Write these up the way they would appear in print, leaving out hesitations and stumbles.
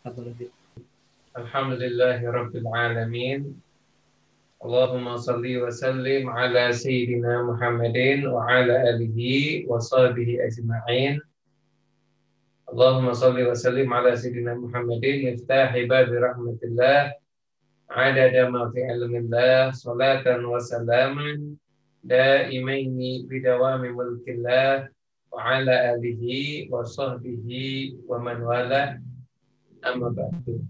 Alhamdulillahi Rabbil Alamin. Allahumma salli wa sallim ala Sayyidina Muhammadin wa ala alihi wa sahbihi ajma'in. Allahumma salli wa sallim ala Sayyidina Muhammadin iftahi babi rahmatillah adada ma fi ilmillah salatan wa salaman daimaini bidawami mulkillah wa ala alihi wa sahbihi wa man wala amma ba'du.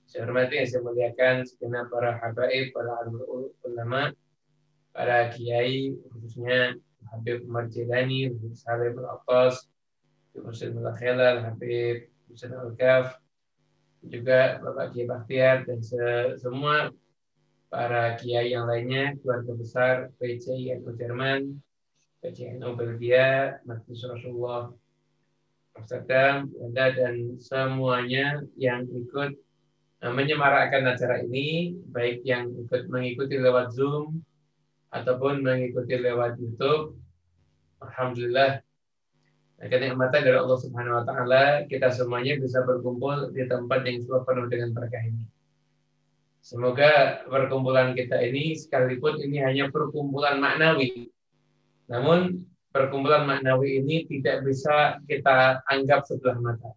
Saya hormati yang saya muliakan segenap para habaib, para ulama, para kiai, khususnya Habib Umar Jilani, Habib Saleh Al-Atas, Habib Husain Al-Khelal, Habib Husain Al-Kaf, juga Bapak Kiai Bakhtiar, dan semua para kiai yang lainnya, keluarga besar PCI NU Jerman, PCI NU Belgia, Majelis Rasulullah Amsterdam, dan semuanya yang ikut menyemarakkan acara ini, baik yang ikut mengikuti lewat Zoom ataupun mengikuti lewat YouTube. Alhamdulillah, kenikmatan dari Allah Subhanahu wa taala, kita semuanya bisa berkumpul di tempat yang penuh dengan berkah ini. Semoga perkumpulan kita ini, sekalipun ini hanya perkumpulan maknawi, namun perkumpulan maknawi ini tidak bisa kita anggap sebelah mata.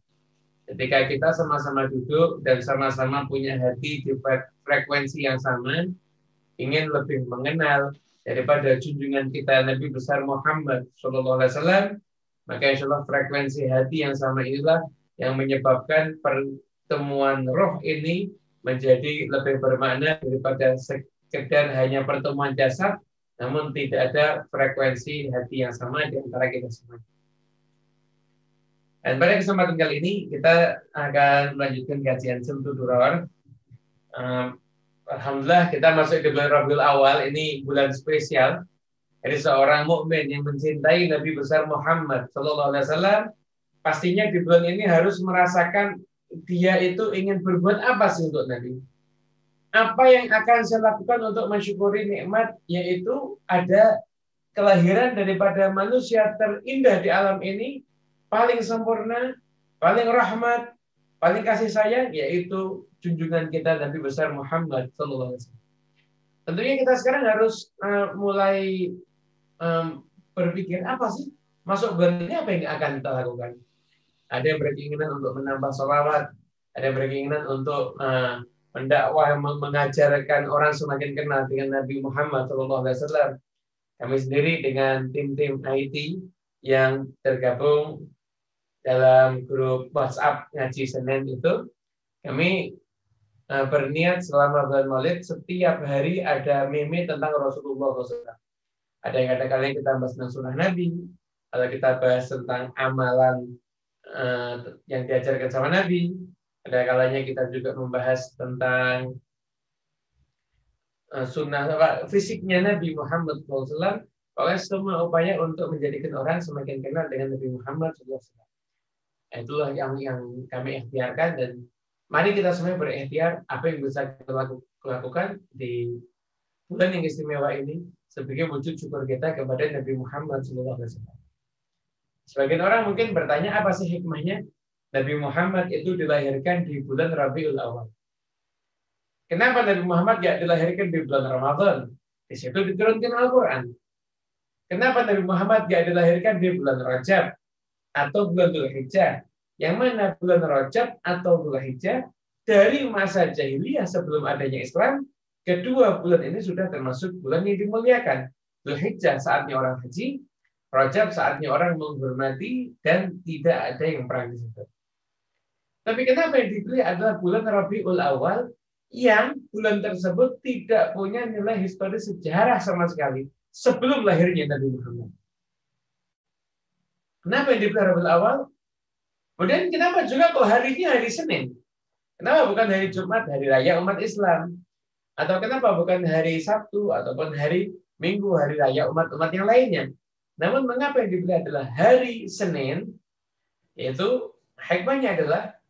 Ketika kita sama-sama duduk dan sama-sama punya hati di frekuensi yang sama, ingin lebih mengenal daripada junjungan kita Nabi besar Muhammad SAW, maka insya Allah frekuensi hati yang sama inilah yang menyebabkan pertemuan roh ini menjadi lebih bermakna daripada sekedar hanya pertemuan jasad, namun tidak ada frekuensi hati yang sama di antara kita semua. Dan pada kesempatan kali ini kita akan melanjutkan kajian Sumtu Duror. Alhamdulillah kita masuk ke bulan Rabiul Awal, ini bulan spesial. Jadi seorang mukmin yang mencintai Nabi besar Muhammad SAW, pastinya di bulan ini harus merasakan dia itu ingin berbuat apa sih untuk Nabi. Apa yang akan saya lakukan untuk mensyukuri nikmat, yaitu ada kelahiran daripada manusia terindah di alam ini, paling sempurna, paling rahmat, paling kasih sayang, yaitu junjungan kita Nabi besar Muhammad SAW. Tentunya kita sekarang harus mulai berpikir, apa sih masuk bulan ini, apa yang akan kita lakukan? Ada yang berkeinginan untuk menambah sholawat, ada yang berkeinginan untuk mendakwah, mengajarkan orang semakin kenal dengan Nabi Muhammad SAW. Kami sendiri dengan tim-tim IT yang tergabung dalam grup WhatsApp Ngaji Senin itu, kami berniat selama bulan Maulid setiap hari ada meme tentang Rasulullah SAW. Ada yang kata-kata kita bahas tentang sunnah Nabi, atau kita bahas tentang amalan yang diajarkan sama Nabi. Ada kalanya kita juga membahas tentang sunnah fisiknya Nabi Muhammad SAW. Pokoknya semua upaya untuk menjadikan orang semakin kenal dengan Nabi Muhammad SAW. Itulah yang kami ikhtiarkan, dan mari kita semua berikhtiar apa yang bisa kita lakukan di bulan yang istimewa ini sebagai wujud syukur kita kepada Nabi Muhammad SAW. Sebagian orang mungkin bertanya, apa sih hikmahnya Nabi Muhammad itu dilahirkan di bulan Rabiul Awal? Kenapa Nabi Muhammad tidak dilahirkan di bulan Ramadan? Di situ diturunkan Al-Quran. Kenapa Nabi Muhammad tidak dilahirkan di bulan Rajab atau bulan Dzulhijjah? Yang mana bulan Rajab atau Dzulhijjah dari masa jahiliyah sebelum adanya Islam, kedua bulan ini sudah termasuk bulan yang dimuliakan. Dzulhijjah saatnya orang haji, Rajab saatnya orang menghormati, dan tidak ada yang perang di situ. Tapi kenapa yang dipilih adalah bulan Rabiul Awal, yang bulan tersebut tidak punya nilai historis sejarah sama sekali sebelum lahirnya Nabi Muhammad. Kenapa yang dipilih Rabiul Awal? Kemudian kenapa juga kok harinya hari Senin? Kenapa bukan hari Jumat, hari raya umat Islam? Atau kenapa bukan hari Sabtu ataupun hari Minggu, hari raya umat-umat yang lainnya? Namun mengapa yang dipilih adalah hari Senin? Yaitu hikmahnya adalah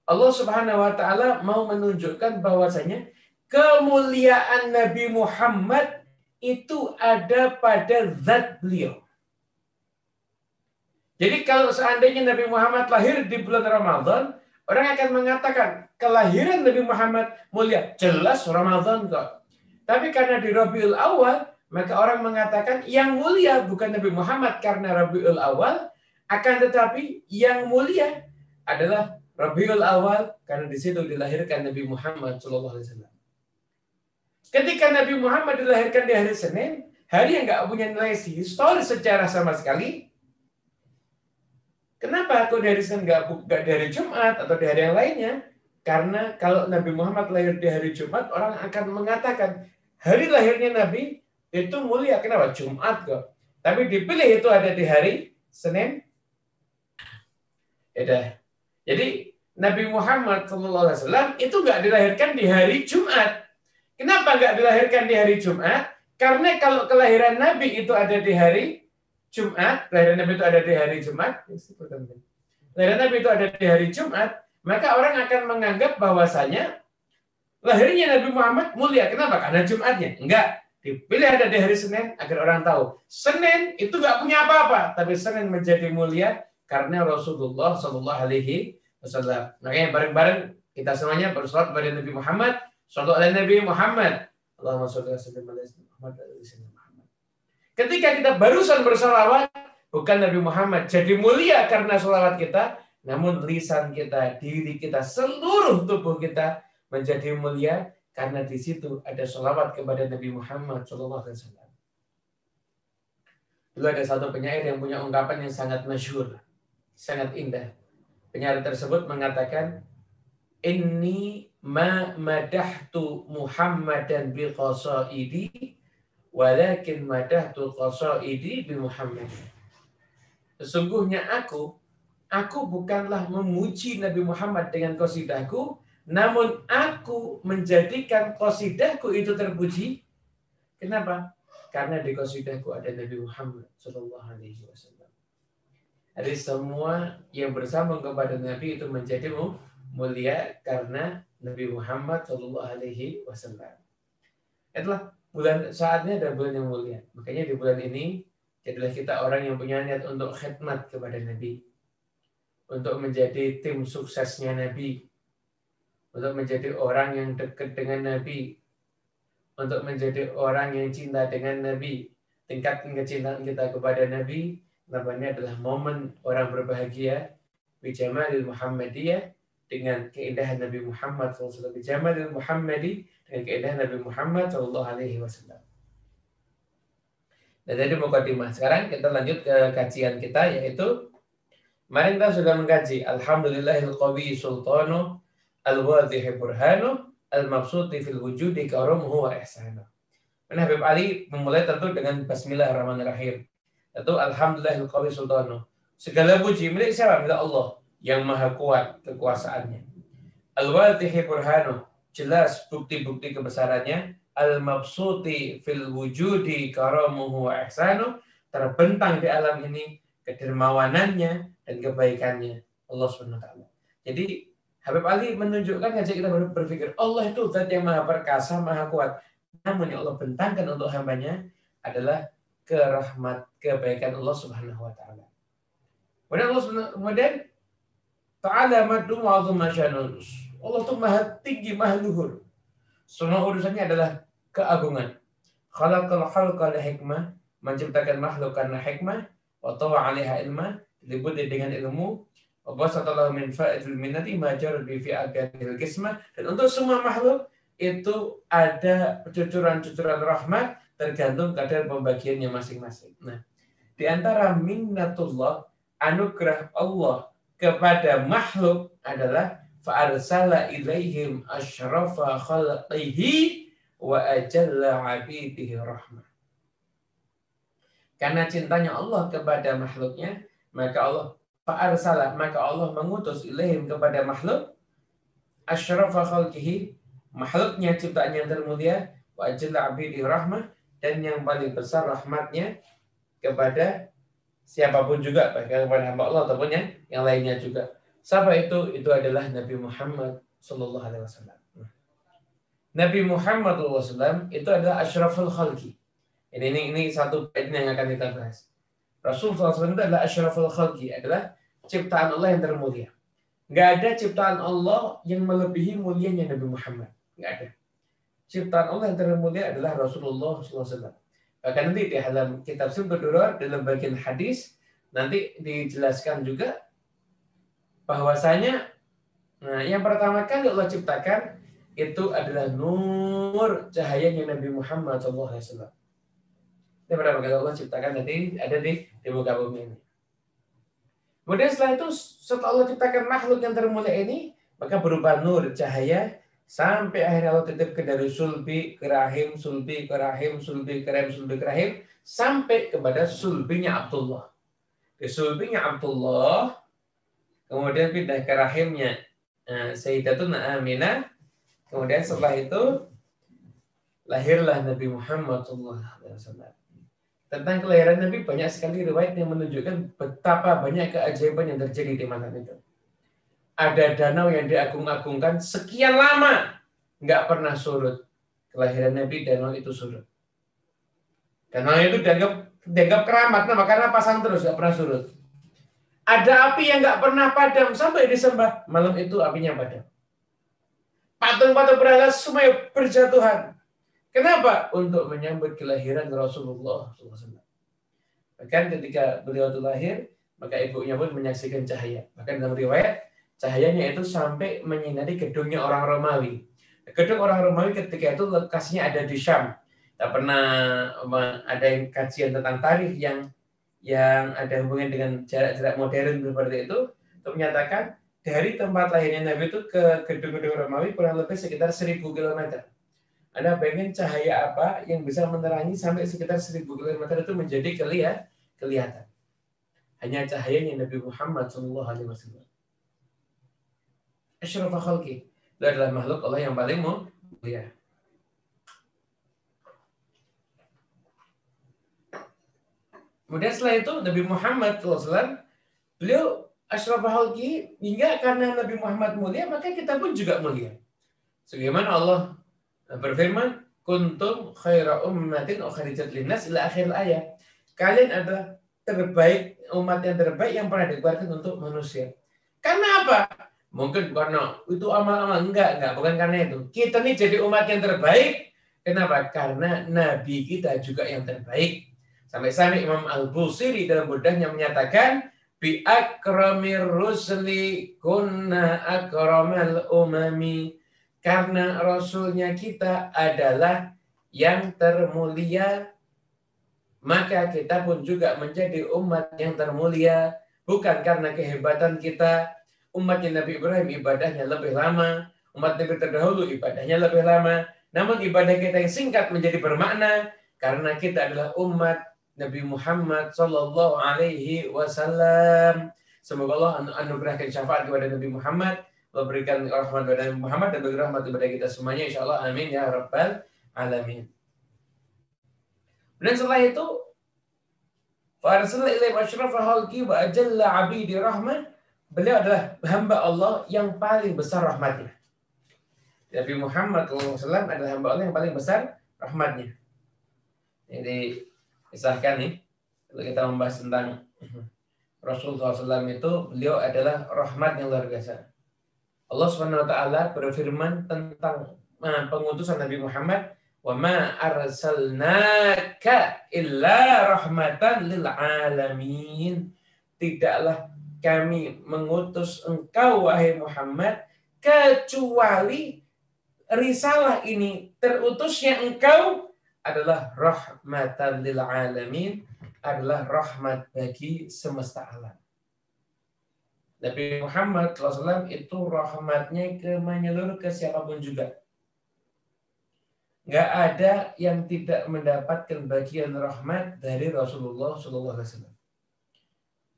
Allah Subhanahu wa taala mau menunjukkan bahwasanya kemuliaan Nabi Muhammad itu ada pada zat beliau. Jadi kalau seandainya Nabi Muhammad lahir di bulan Ramadan, Orang akan mengatakan kelahiran Nabi Muhammad mulia. Jelas Ramadan kok. Tapi karena di Rabiul Awal, maka orang mengatakan yang mulia bukan Nabi Muhammad karena Rabiul Awal, akan tetapi yang mulia adalah Rabiul Awal karena di situ dilahirkan Nabi Muhammad SAW. Ketika Nabi Muhammad dilahirkan di hari Senin, hari yang nggak punya nilai historis sejarah sama sekali. Kenapa aku dari Senin nggak dari Jumat atau di hari yang lainnya? Karena kalau Nabi Muhammad lahir di hari Jumat, orang akan mengatakan hari lahirnya Nabi itu mulia. Kenapa? Jumat kok. Tapi dipilih itu ada di hari Senin. Jadi Nabi Muhammad SAW itu nggak dilahirkan di hari Jumat. Kenapa nggak dilahirkan di hari Jumat? Karena kalau kelahiran Nabi itu ada di hari Jumat, kelahiran Nabi itu ada di hari Jumat, kelahiran Nabi itu ada di hari Jumat, maka orang akan menganggap bahwasanya lahirnya Nabi Muhammad mulia. Kenapa? Karena Jumatnya. Enggak. Dipilih ada di hari Senin agar orang tahu. Senin itu nggak punya apa-apa, tapi Senin menjadi mulia karena Rasulullah Shallallahu Alaihi Wasallam. Makanya bareng-bareng kita semuanya bersolat kepada Nabi Muhammad, Shallallahu Alaihi Nabi Muhammad. Allahumma sholli ala Muhammad. Ketika kita barusan bersolawat, bukan Nabi Muhammad jadi mulia karena solawat kita, namun lisan kita, diri kita, seluruh tubuh kita menjadi mulia karena di situ ada solawat kepada Nabi Muhammad SAW. Dulu ada satu penyair yang punya ungkapan yang sangat masyhur, sangat indah. Penyair tersebut mengatakan, Inni ma madahtu Muhammadan bi qasaidi walakin madahtu qasaidi bi Muhammad. Sesungguhnya aku bukanlah memuji Nabi Muhammad dengan qasidahku, namun aku menjadikan qasidahku itu terpuji. Kenapa? Karena di qasidahku ada Nabi Muhammad sallallahu alaihi wasallam. Jadi semua yang bersambung kepada Nabi itu menjadi mulia karena Nabi Muhammad sallallahu alaihi wasallam. Itulah bulan, saatnya ada bulan yang mulia. Makanya di bulan ini jadilah kita orang yang punya niat untuk khidmat kepada Nabi, untuk menjadi tim suksesnya Nabi, untuk menjadi orang yang dekat dengan Nabi, untuk menjadi orang yang cinta dengan Nabi. Tingkatkan kecintaan kita kepada Nabi. Namanya adalah momen orang berbahagia bijamalil Muhammadiyah, dengan keindahan Nabi Muhammad SAW. Bijamalil Muhammadi, dengan keindahan Nabi Muhammad SAW. Nah, jadi mukadimah. Sekarang kita lanjut ke kajian kita, yaitu kemarin kita sudah mengkaji Alhamdulillahil Qawi Sultanu Al-Wadhihi Burhanu Al-Mabsuti fil Wujudi Karumuhu wa Ihsanu. Nah, Habib Ali memulai tentu dengan Bismillahirrahmanirrahim. Itu Alhamdulillahil Qawi Sultanu. Segala puji milik siapa? Milik Allah yang maha kuat kekuasaannya. Al-Wadhihi Burhanu, jelas bukti-bukti kebesarannya. Al-Mabsuti fil Wujudi Karumuhu wa Ihsanu, terbentang di alam ini kedermawanannya dan kebaikannya Allah SWT. Jadi Habib Ali menunjukkan, ngajak kita berpikir Allah itu zat yang maha perkasa, maha kuat. Namun yang Allah bentangkan untuk hambanya adalah kebaikan Allah Subhanahu wa taala. Kemudian ta'ala madu wa'adhu masyanun. Allah itu maha tinggi, maha luhur. Semua urusannya adalah keagungan. Khalaqal khalqa li hikmah, menciptakan makhluk karena hikmah, wa tawa 'alaiha ilma, diliputi dengan ilmu. Wabasatallahu min fa'idil minnati majar bi fi'atil qismah, dan untuk semua makhluk itu ada cucuran-cucuran rahmat tergantung kadar pembagiannya masing-masing. Nah, di antara minnatullah, anugerah Allah kepada makhluk adalah fa'arsala ilaihim asyrafa khalqihi wa ajalla 'abidihi rahmah. Karena cintanya Allah kepada makhluknya, maka Allah mengutus ilaihim kepada makhluk asyrafa khalqihi, makhluknya ciptaan yang termulia, wa ajalla 'abidihi rahmah, dan yang paling besar rahmatnya kepada siapapun juga, baik kepada hamba Allah ataupun yang lainnya juga. Siapa itu? Itu adalah Nabi Muhammad sallallahu alaihi wasallam. Nabi Muhammad SAW itu adalah asyraful khalqi. Ini satu poin yang akan kita bahas. Rasul SAW itu adalah asyraful khalqi, adalah ciptaan Allah yang termulia. Nggak ada ciptaan Allah yang melebihi mulianya Nabi Muhammad. Nggak ada. Ciptaan Allah yang termulia adalah Rasulullah SAW. Bahkan nanti di dalam kitab Sumber Durar, dalam bagian hadis, nanti dijelaskan juga bahwasanya yang pertama kali Allah ciptakan itu adalah nur cahayanya Nabi Muhammad SAW. Ini pertama kali Allah ciptakan nanti ada di muka bumi ini. Kemudian setelah itu, setelah Allah ciptakan makhluk yang termulia ini, maka berupa nur, cahaya, sampai akhirnya Allah titipkan dari sulbi ke rahim, sulbi ke rahim, sulbi ke rahim, sulbi ke rahim, sampai kepada sulbinya Abdullah. Di sulbinya Abdullah, kemudian pindah ke rahimnya Sayyidatuna Aminah, kemudian setelah itu, lahirlah Nabi Muhammad SAW. Tentang kelahiran Nabi banyak sekali riwayat yang menunjukkan betapa banyak keajaiban yang terjadi di malam itu. Ada danau yang diagung-agungkan sekian lama nggak pernah surut. Kelahiran Nabi, danau itu surut. Danau itu dianggap keramat, karena pasang terus nggak pernah surut. Ada api yang nggak pernah padam sampai disembah, malam itu apinya padam. Patung-patung berhala semuanya berjatuhan. Kenapa? Untuk menyambut kelahiran Rasulullah SAW. Bahkan ketika beliau itu lahir, maka ibunya pun menyaksikan cahaya. Bahkan dalam riwayat, cahayanya itu sampai menyinari gedungnya orang Romawi. Gedung orang Romawi ketika itu lokasinya ada di Syam. Tak pernah ada yang kajian tentang tarikh yang ada hubungan dengan jarak-jarak modern seperti itu, untuk menyatakan dari tempat lahirnya Nabi itu ke gedung-gedung Romawi kurang lebih sekitar 1000 km. Anda pengen cahaya apa yang bisa menerangi sampai sekitar 1000 km itu menjadi kelihatan. Hanya cahayanya Nabi Muhammad SAW. Asyraful khalqi. Itu adalah makhluk Allah yang paling mulia. Kemudian setelah itu Nabi Muhammad SAW, beliau asyraful khalqi, hingga karena Nabi Muhammad mulia, maka kita pun juga mulia. Sebagaimana Allah berfirman, kuntum khaira ummatin ukhrijat linnas ila akhir ayat. Kalian adalah terbaik, umat yang terbaik yang pernah dikeluarkan untuk manusia. Karena apa? Mungkin karena itu amal-amal, enggak, bukan karena itu. Kita nih jadi umat yang terbaik. Kenapa? Karena Nabi kita juga yang terbaik. Sampai-sampai Imam Al-Busiri dalam budahnya menyatakan, bi akramir rusli kunna akramal umami. Karena Rasulnya kita adalah yang termulia, maka kita pun juga menjadi umat yang termulia. Bukan karena kehebatan kita. Umatnya Nabi Ibrahim ibadahnya lebih lama. Umat Nabi terdahulu ibadahnya lebih lama. Namun ibadah kita yang singkat menjadi bermakna. Karena kita adalah umat Nabi Muhammad Sallallahu Alaihi Wasallam. Semoga Allah anugerahkan syafaat kepada Nabi Muhammad, memberikan rahmat kepada Nabi Muhammad, dan beri rahmat kepada kita semuanya, insyaallah, amin ya rabbal alamin. Dan setelah itu, farsala ilaihi asyrafal khalqi wa ajalla abidi rahmah. Beliau adalah hamba Allah yang paling besar rahmatnya. Nabi Muhammad SAW adalah hamba Allah yang paling besar rahmatnya. Jadi kisahkan nih, kalau kita membahas tentang Rasulullah SAW itu, beliau adalah rahmat yang luar biasa. Allah SWT berfirman tentang pengutusan Nabi Muhammad, wa ma arsalnaka illa rahmatan lil alamin. Tidaklah kami mengutus engkau wahai Muhammad kecuali risalah ini, terutusnya engkau adalah rahmatan lil alamin, adalah rahmat bagi semesta alam. Nabi Muhammad SAW itu rahmatnya menyeluruh ke siapapun juga. Nggak ada yang tidak mendapatkan bagian rahmat dari Rasulullah SAW.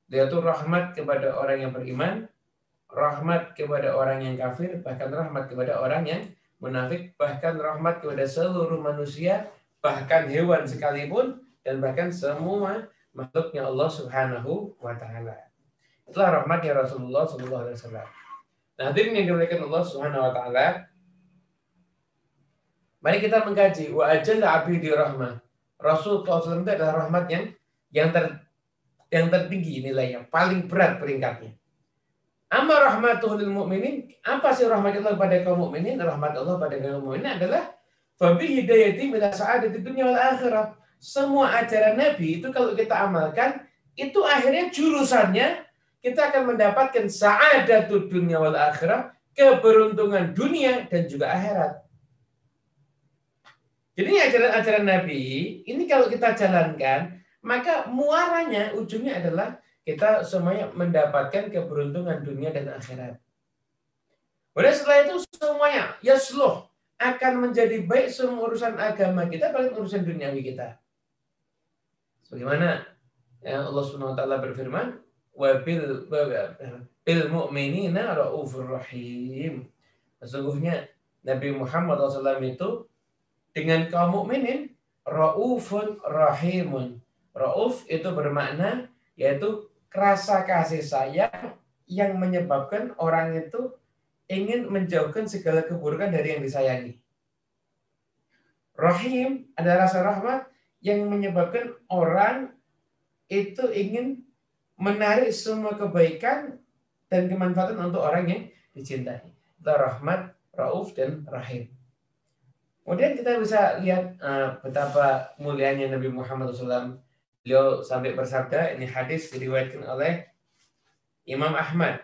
Dia itu rahmat kepada orang yang beriman, rahmat kepada orang yang kafir, bahkan rahmat kepada orang yang munafik, bahkan rahmat kepada seluruh manusia, bahkan hewan sekalipun, dan bahkan semua makhluknya Allah Subhanahu wa Ta'ala. Itulah rahmatnya Rasulullah SAW. Nah, hadirin yang dimuliakan Allah Subhanahu wa Ta'ala, mari kita mengkaji wa ajalla abidi rahmah. Rasulullah SAW itu adalah rahmat yang tertinggi nilainya, paling berat peringkatnya. Amma rahmatuhu lil mu'minin, apa sih rahmat Allah pada kaum mukminin? Rahmat Allah pada kaum mukminin adalah fabi hidayati ila sa'adati dunya wal akhirah. Semua ajaran Nabi itu kalau kita amalkan, itu akhirnya jurusannya kita akan mendapatkan sa'adatud dunya wal akhirah, keberuntungan dunia dan juga akhirat. Jadi ajaran-ajaran Nabi ini kalau kita jalankan, maka muaranya ujungnya adalah kita semuanya mendapatkan keberuntungan dunia dan akhirat. Kemudian setelah itu semuanya yasluh akan menjadi baik semua urusan agama kita, paling urusan duniawi kita. Sebagaimana Allah Subhanahu wa taala berfirman, wa bil mu'minina raufur rahim. Sesungguhnya Nabi Muhammad SAW itu dengan kaum mukminin raufun rahimun. Rauf itu bermakna yaitu rasa kasih sayang yang menyebabkan orang itu ingin menjauhkan segala keburukan dari yang disayangi. Rahim adalah rasa rahmat yang menyebabkan orang itu ingin menarik semua kebaikan dan kemanfaatan untuk orang yang dicintai. Itu rahmat, rauf, dan rahim. Kemudian kita bisa lihat betapa mulianya Nabi Muhammad SAW. Beliau sampai bersabda, ini hadis diriwayatkan oleh Imam Ahmad.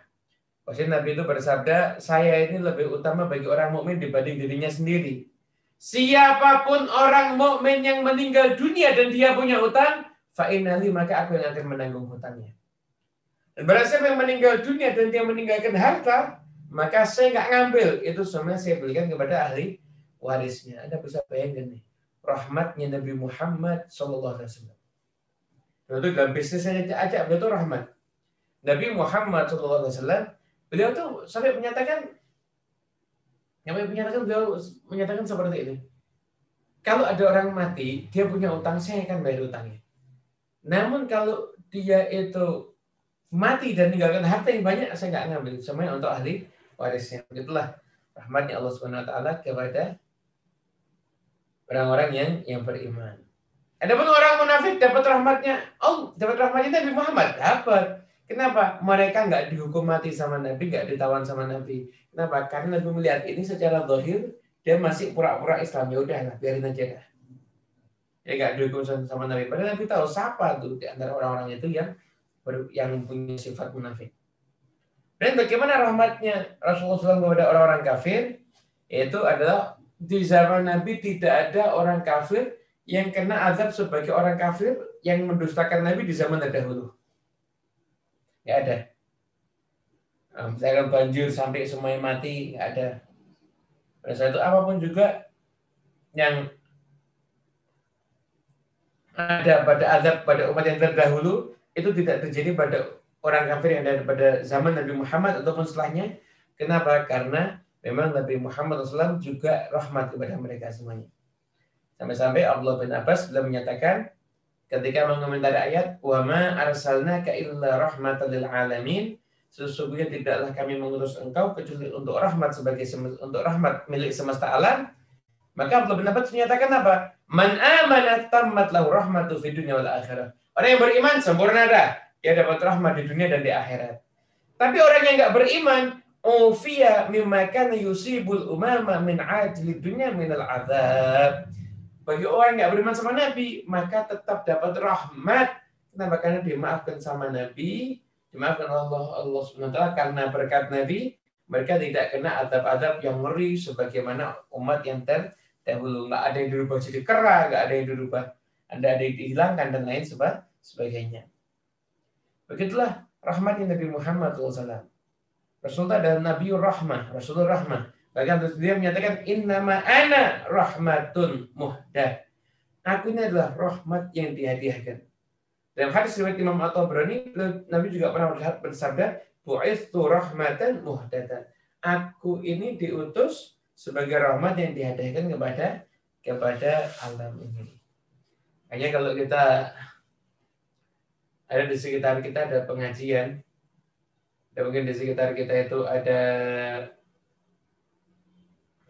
Maksudnya Nabi itu bersabda, saya ini lebih utama bagi orang mukmin dibanding dirinya sendiri. Siapapun orang mukmin yang meninggal dunia dan dia punya utang, fa'inali maka aku yang akan menanggung hutangnya. Dan barang siapa yang meninggal dunia dan dia meninggalkan harta, maka saya nggak ngambil. Itu semuanya saya berikan kepada ahli warisnya. Anda bisa bayangkan nih, rahmatnya Nabi Muhammad SAW. Itu dalam bisnis aja beliau itu rahmat. Nabi Muhammad SAW, beliau tuh sampai menyatakan beliau menyatakan seperti ini. Kalau ada orang mati, dia punya utang, saya akan bayar utangnya. Namun kalau dia itu mati dan meninggalkan harta yang banyak, saya nggak ngambil. Semuanya untuk ahli warisnya. Begitulah rahmatnya Allah Subhanahu Wa Taala kepada orang-orang yang beriman. Adapun orang munafik dapat rahmatnya Nabi Muhammad. Dapat. Kenapa? Mereka nggak dihukum mati sama Nabi, nggak ditawan sama Nabi. Kenapa? Karena Nabi melihat ini secara zahir, dia masih pura-pura Islam. Ya udahlah, biarin aja dah. Ya nggak dihukum sama Nabi. Padahal Nabi tahu siapa tuh di antara orang-orang itu yang punya sifat munafik. Dan bagaimana rahmatnya Rasulullah SAW kepada orang-orang kafir? Yaitu adalah di zaman Nabi tidak ada orang kafir yang kena azab sebagai orang kafir yang mendustakan Nabi di zaman terdahulu. Nggak ada. Misalkan banjir sampai semuanya mati, nggak ada. Pada saat itu apapun juga yang ada pada azab pada umat yang terdahulu itu tidak terjadi pada orang kafir yang ada pada zaman Nabi Muhammad ataupun setelahnya. Kenapa? Karena memang Nabi Muhammad SAW juga rahmat kepada mereka semuanya. Sampai-sampai Abdullah bin Abbas beliau menyatakan ketika mengomentari ayat wa ma arsalnaka illa rahmatan lil alamin, sesungguhnya tidaklah kami mengutus engkau kecuali untuk rahmat untuk rahmat milik semesta alam. Maka Abdullah bin Abbas menyatakan apa? Man amana tammat lahu rahmatu fid dunya wal akhirah. Orang yang beriman sempurna dah, dia dapat rahmat di dunia dan di akhirat. Tapi orang yang enggak beriman, ufiya mimma kana yusibul umama min ajli dunya minal adzab. Bagi orang yang nggak beriman sama Nabi, maka tetap dapat rahmat. Kenapa? Karena dimaafkan sama Nabi, dimaafkan Allah Subhanahu wa taala karena berkat Nabi, mereka tidak kena azab-azab yang ngeri sebagaimana umat yang terdahulu. Nggak ada yang dirubah jadi kera, nggak ada yang dirubah, ada yang dihilangkan dan lain sebagainya. Begitulah rahmatnya Nabi Muhammad SAW. Rasulullah adalah Nabiur Rahmah, Rasulullah Rahmah. Bahkan dia menyatakan innama ana rahmatun muhdah. Aku ini adalah rahmat yang dihadiahkan. Dalam hadis riwayat Imam At-Tabrani, Nabi juga pernah bersabda, bu'itsu rahmatan muhdatan. Aku ini diutus sebagai rahmat yang dihadiahkan kepada alam ini. Hanya kalau kita ada di sekitar kita ada pengajian, dan mungkin di sekitar kita itu ada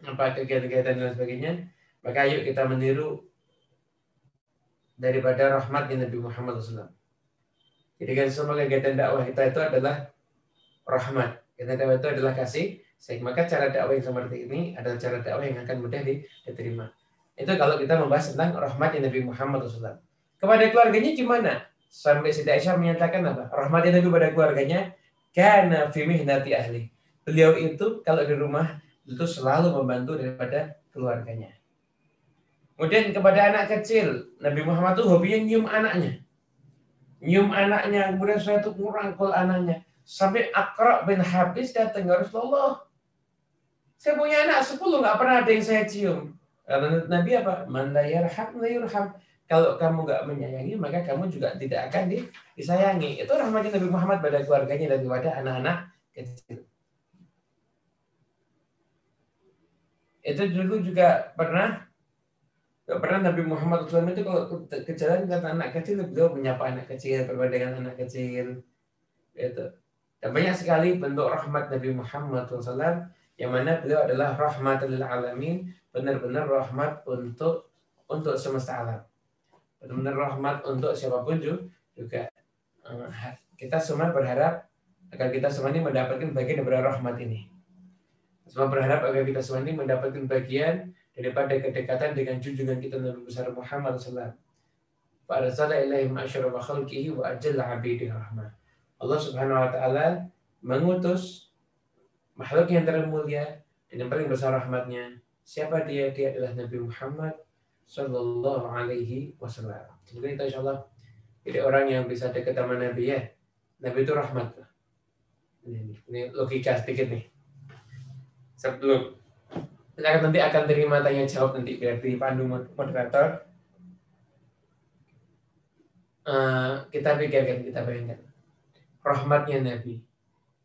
kegiatan-kegiatan dan sebagainya, maka ayo kita meniru daripada rahmatnya Nabi Muhammad SAW. Jadi kan semua kegiatan dakwah kita itu adalah rahmat. Karena dakwah itu adalah kasih sayang. Maka cara dakwah yang seperti ini adalah cara dakwah yang akan mudah diterima. Itu kalau kita membahas tentang rahmatnya Nabi Muhammad SAW. Kepada keluarganya gimana? Sampai Siti Aisyah menyatakan apa? Rahmatnya Nabi pada keluarganya, kana fi mihnati ahli. Beliau itu kalau di rumah itu selalu membantu daripada keluarganya. Kemudian kepada anak kecil, Nabi Muhammad itu hobinya nyium anaknya. Nyium anaknya, kemudian suatu merangkul anaknya. Sampai Aqra bin Habis datang ke Rasulullah. Saya punya anak 10, nggak pernah ada yang saya cium. Kata Nabi apa? Man la yarham la yurham. Kalau kamu nggak menyayangi, maka kamu juga tidak akan disayangi. Itu rahmatnya Nabi Muhammad pada keluarganya dan kepada anak-anak kecil. Itu dulu juga pernah Nabi Muhammad SAW itu kalau ke jalan kata anak kecil, beliau menyapa anak kecil, berbeda dengan anak kecil. Itu. Dan banyak sekali bentuk rahmat Nabi Muhammad SAW yang mana beliau adalah rahmatul lil alamin, benar-benar rahmat untuk semesta alam. Benar-benar rahmat untuk siapapun juga. Kita semua berharap agar kita semua ini mendapatkan bagian dari rahmat ini. Semua berharap agar kita semua ini mendapatkan bagian daripada kedekatan dengan junjungan kita Nabi besar Muhammad SAW. Wa arsala ilaihim asyrafa khalqihi wa ajalla 'abidi rahmah. Allah Subhanahu wa taala mengutus makhluk yang termulia dan yang paling besar rahmatnya. Siapa dia? Dia adalah Nabi Muhammad sallallahu alaihi wasallam. Jadi kita insyaallah jadi orang yang bisa dekat sama Nabi ya. Nabi itu rahmat. Ini logika sedikit nih. Sebelum kita nanti akan terima tanya jawab nanti biar dipandu moderator. Kita pikirkan, kita bayangkan rahmatnya Nabi.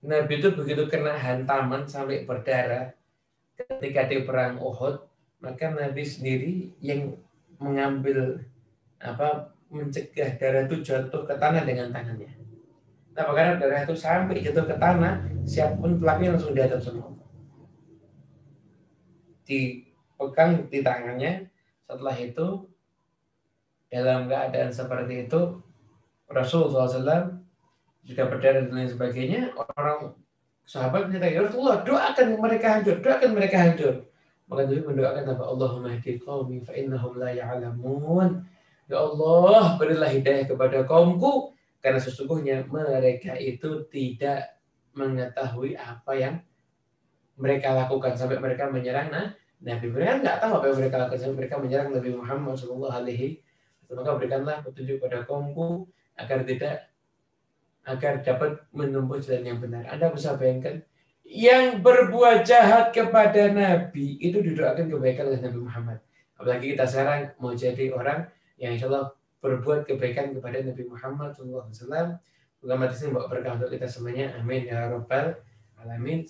Nabi itu begitu kena hantaman sampai berdarah ketika di perang Uhud, maka Nabi sendiri yang mengambil mencegah darah itu jatuh ke tanah dengan tangannya. Nah, karena darah itu sampai jatuh ke tanah, siapapun pelakunya langsung diadab semua. Dipegang di tangannya. Setelah itu dalam keadaan seperti itu Rasulullah SAW juga berdarah dan lain sebagainya. Orang sahabat minta, ya Rasulullah, doakan mereka hancur. Maka Nabi mendoakan apa? Allahumma hdi qaumi fa innahum la ya'lamun. Ya Allah, berilah hidayah kepada kaumku karena sesungguhnya mereka itu tidak mengetahui apa yang mereka lakukan sampai mereka menyerang Nabi. Mereka nggak tahu apa yang mereka lakukan sampai mereka menyerang Nabi Muhammad sallallahu alaihi wasallam. Maka berikanlah petunjuk pada kaumku agar dapat menempuh jalan yang benar. Anda bisa bayangkan yang berbuat jahat kepada Nabi itu didoakan kebaikan oleh Nabi Muhammad. Apalagi kita sekarang mau jadi orang yang insya Allah berbuat kebaikan kepada Nabi Muhammad SAW. Semoga mati sini bawa berkah untuk kita semuanya. Amin ya rabbal alamin.